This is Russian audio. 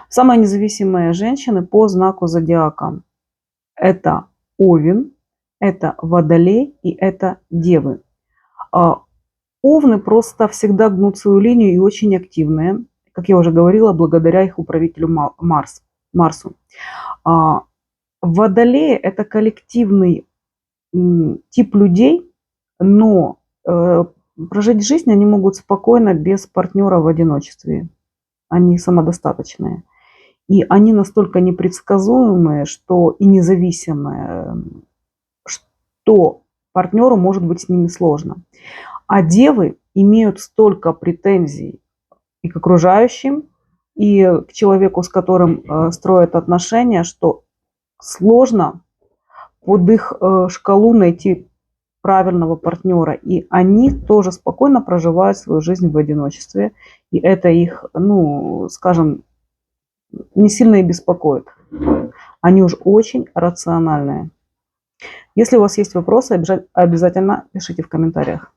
Самые независимые женщины по знаку зодиака — это Овен, это Водолей и это Девы. А, Овны просто всегда гнут свою линию и очень активные, как я уже говорила, благодаря их управителю Марсу. А, Водолеи — это коллективный тип людей, но прожить жизнь они могут спокойно без партнера в одиночестве. Они самодостаточные. И они настолько непредсказуемые, что и независимые, что партнеру может быть с ними сложно. А девы имеют столько претензий и к окружающим, и к человеку, с которым строят отношения, что сложно под их шкалу найти правильного партнера. И они тоже спокойно проживают свою жизнь в одиночестве. И это их, ну, скажем, не сильно и беспокоит. Они уж очень рациональные. Если у вас есть вопросы, обязательно пишите в комментариях.